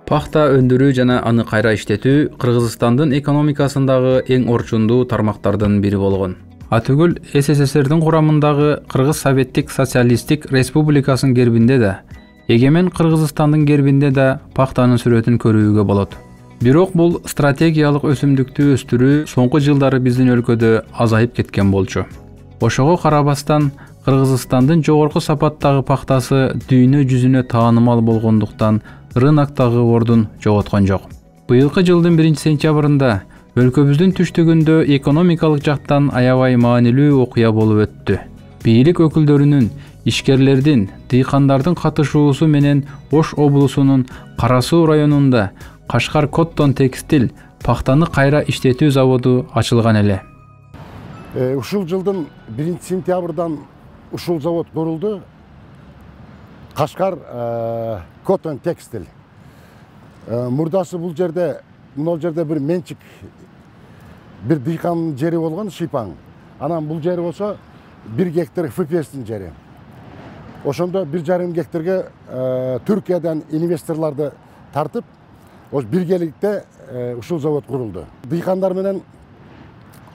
Пахта өндүрүү жана аны кайра иштетүү Кыргызстандын экономикасындагы эң орчундуу тармактардын бири болгон. Атүгүл СССРдин курамындагы Кыргыз Советтик Социалисттик Республикасынын гербинде да, эгемен Кыргызстандын гербинде да пахтанын сүрөтүн көрүүгө болот. Бирок бул стратегиялык өсүмдүктү өстүрүү соңку жылдары биздин өлкөдө азайып кеткен болчу. Ошого карабастан Кыргызстандын жогорку сапаттагы пахтасы дүйнө жүзүнө таанымал болгондуктан рыноктогу ордун жоготкон жок. Быйылкы жылдын 1-сентябрында өлкөбүздүн түштүгүндө экономикалык жактан аябай маанилүү окуя болуп өттү. Бийлик өкүлдөрүнүн, ишкерлердин, дыйкандардын катышуусу менен Ош облусунун Кара Суу районунда Кашкар Коттон текстиль пахтаны кайра иштетүү заводу ачылган эле. Ушул жылдын 1-сентябрдан ушул завод курулду. Кашкар Коттон текстиль. Мурдасы бул жерде, мына жерде бир менчик, бир дыйкан жери болгон Шипаң. Анан бул жери болсо 1 гектар ФПС'тин жери. Ошондо 1,5 гектарга Түркиядан инвесторлорду тартып, ош биргеликте ушул завод курулду. Дыйкандар менен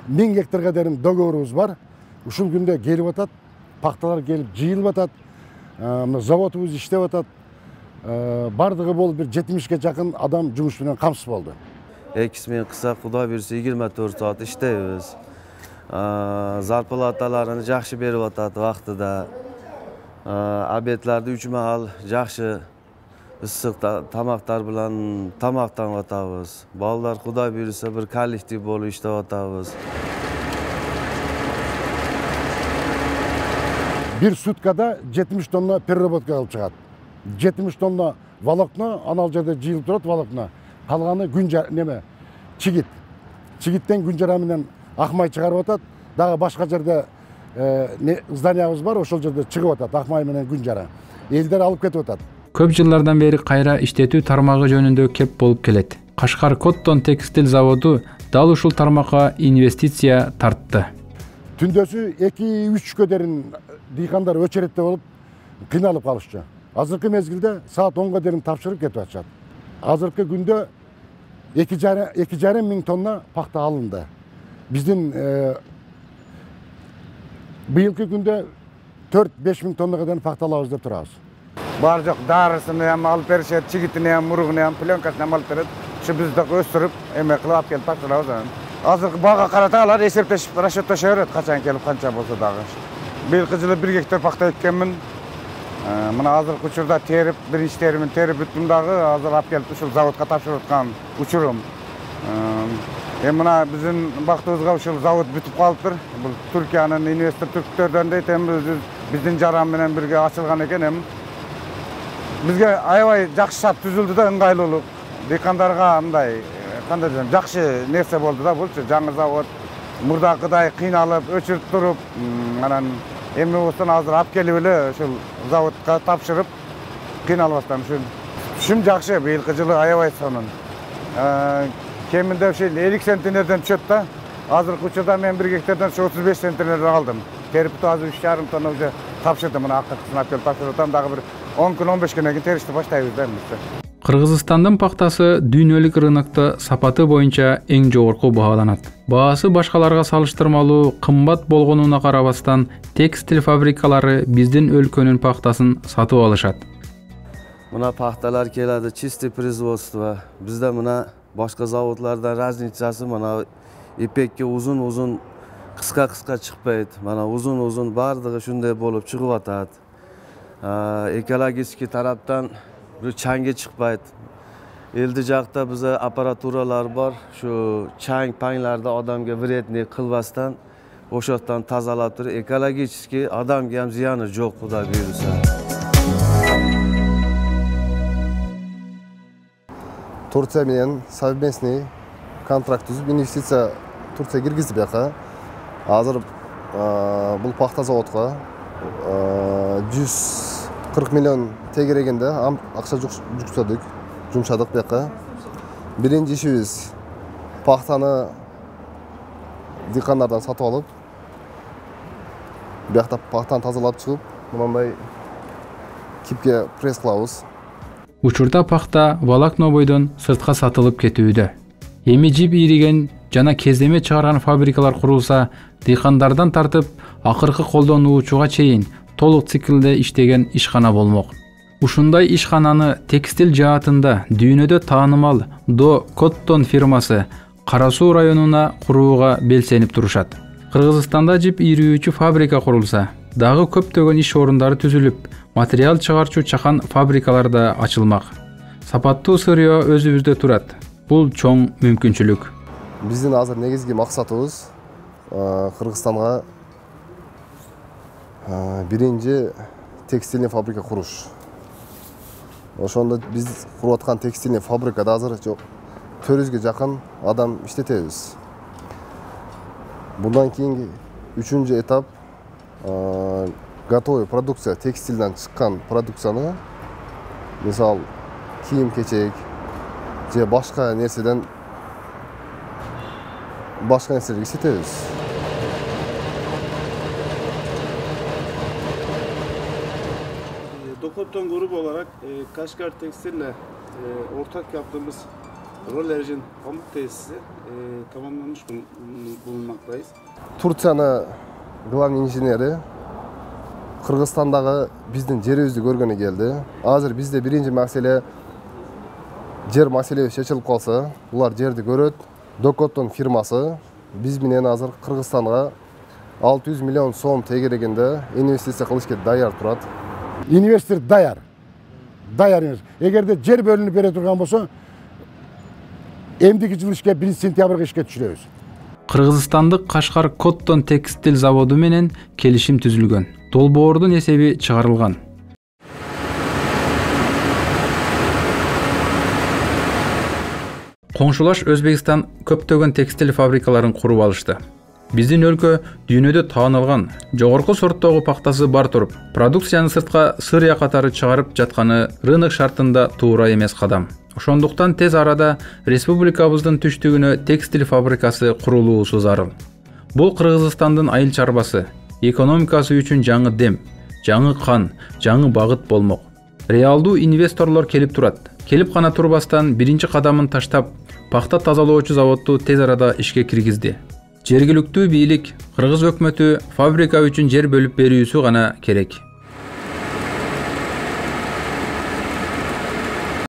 1000 гектарга дерин договорубуз бар. Ушул күндө келип атат, пахталар келип жыйылып атат. Заводубуз иштеп атат. Бардыгы болуп бир 70-ке жакын адам жумуш менен камсыз болду. Экисмен кыса Кудай буйрса 24 саат иштейбиз. Зарплаталарын жакшы берип атат вактыда. Обедлерди 3 маал жакшы ысык тамактар менен тамактанып атабыз. Балдар Кудай буйрса бир коллектив болуп иштеп атабыз. Bir суткада 70 тонна переработка алып чыгат. 70 тонна волокно, анал жерде жыйылып турат волокно. Калганы чигит. Чигиттен күн жара менен акмай чыгарып атат. Дагы башка жерде зданиябыз бар, ошол жерде чыгып атат акмай менен күн жара. Элдер алып кетип атат. Көп жылдардан бери кайра иштетүү тармагы жөнүндө кеп болуп келет. Кашкар Коттон текстиль заводу дал ушул тармакка инвестиция тартты. Түндөсү 2-3 дерин дыйкандар өчөретте болуп кыйналып калышчу. Азыркы мезгилде саат 10-га дерин тапшырып кетип атышат. Азыркы күндө 2,5 миң тонна пахта алынды. Биздин быйылкы күндө 4-5 миң тоннага дерин пахта алабыз деп турабыз. Бар жок, дарысын hem алып беришет, чигитин hem, мургун hem, пленкасын hem алып берет. Şu bizde östürüp, emek kılıp gelip topşırabız. Azır bağa karatalar esepleşip raşetleşe öğret, kaçan gelip kança bolsa dağı. Biylki жылы 1 gektar pakta ekkenmin. Mına azır uçurda terip, birinci terimin terip büttüm dağı, azır ap gelip uşul zavodka tapşırıtkan uçurum. Mına bizim baktığımızda uşul zavod bütüp kalıptır. Türkiye'nin investor Türklerden de bizden jaram menen birge açılgan eken hem. Bizge aябай жақсы шарт түзүлдү да, ыңгайлуулук. Дыйкандарга мындай кандай десем, жакшы нерсе болду да булчу. Жаңы завод мурдакыдай кыйналып, өчүрүп туруп, анан эми болсо азыр алып келип эле ушул заводко тапшырып кыйналбастан түшүм жакшы. Быйылкы жылы аябай сонун. Кеминде ушул 50 центнерден түшөт да. Азыркы учурда мен 1 гектардан 35 центнерден алдым. Терипти азыр 3,5 тонна уже тапшырдым. Мына акыркысын алып келип тапшырып атам, дагы бир 10 күн 15 күнөн кийин теришти баштайбыз да эмесе. Кыргызстандын пахтасы дүйнөлүк рынокто сапаты боюнча эң жогорку бааланат. Баасы башкаларга салыштырмалуу кымбат болгонуна карабастан, текстиль фабрикалары биздин өлкөнүн пахтасын сатып алышат. Мына пахталар келadi, чистый производство. Бизде мына башка заводлардан разницасы мына ипекке uzun кыска чыкпайт. Мына uzun бардыгы шундай болуп чыгып атат. Экологический тараптан bir çangga chiqmaydi. Eldi jaqda bize apparaturalar var. Şu çang panglarda odamga vredniy qilmasdan o'shoqdan tozalab turib, ekologический odamga ham ziyoni yo'q, xudo buyursa. Turkiya bilan совместный kontrakt tuzib, investitsiya Turkiya kirgizib yoqqa. Hozir bu paxta zavodga 140 milyon tegeregende akça jumşadık beka. Birinci işimiz paxtani dıykanlardan satıp alıp, bir paxtani tazalap çıkıp, bundan kipke press kılavuz. Учурда пахта волокно бойдон сыртка сатылып кетүүдө. Эми жип ийриген жана кездеме чыгарган фабрикалар курулса, дыйкандардан тартып акыркы колдонуучуга чейин толук циклде иштеген ишкана болмок. Ушундай ишкананы текстил жаатында дүйнөдө таанымал До Коттон фирмасы Кара Суу районуна курууга белсенип турушат. Кыргызстанда жип ийрүүчү фабрика курулса, дагы көптөгөн иш орундары түзүлүп, материал чыгарчу чакан фабрикалар да ачылмак. Сапаттуу сырьё өзүбүздө турат. Бул чоң мүмкүнчүлүк. Биздин азыр негизги максатыбыз Кыргызстанга биринчи текстильный фабрика куруш. Ошондо биз куруп аткан текстильный фабрикада азыр 400ге жакын адам иштетебиз. Bundan keyingi 3-cü etap готовый продукция, tekstilden çıkan produksiyonu misal kiyim-keçek же başka nerседен başka nerselerge işletebиз. Dokotton grubu olarak Kaşgar Tekstil'le ortak yaptığımız Rolerjin pamuk tesisi tamamlanmış bulunmaktayız. Turkiyanın главный инженери Kırgızstandагы биздин жерибизди көргөнү келди. Азыр бизде биринчи маселе жер маселеси чечилип калса, булар жерди көрөт. Dokotton фирмасы биз менен азыр Кыргызстанга 600 миллион сом тегерегинде инвестиция кылышка даяр турат. Üniversite dayar. Dayar üniversite. Эгерде жер бөлүнүп бере турган болсо, эмдиги жыл ишке 1 сентябрга ишке түшүрөбүз. Кыргызстандык Кашкар Коттон текстил заводу менен келишим түзүлгөн. Долбоордун эсеби чыгарылган. Коңшулаш Өзбекстан көптөгөн текстил фабрикаларын куруп алышты. Биздин өлкө дүйнөдө таанылган жогорку сорттогу пактасы бар туруп, продукцияны сыртка сырья катары чыгарып жатканы рынок шартында туура эмес кадам. Ошондуктан тез арада республикабыздын түштүгүнө текстил фабрикасы курулуусу зарыл. Бул Кыргызстандын айыл чарбасы, экономикасы үчүн жаңы дем, жаңы кан, жаңы багыт болмок. Реалдуу инвесторлор келип турат. Келип гана турбастан биринчи кадамын таштап, пахта тазалоочу заводду тез арада ишке киргизди. Жергиликтүү бийлик, Кыргыз өкмөтү фабрика үчүн жер бөлүп берүүсү гана керек.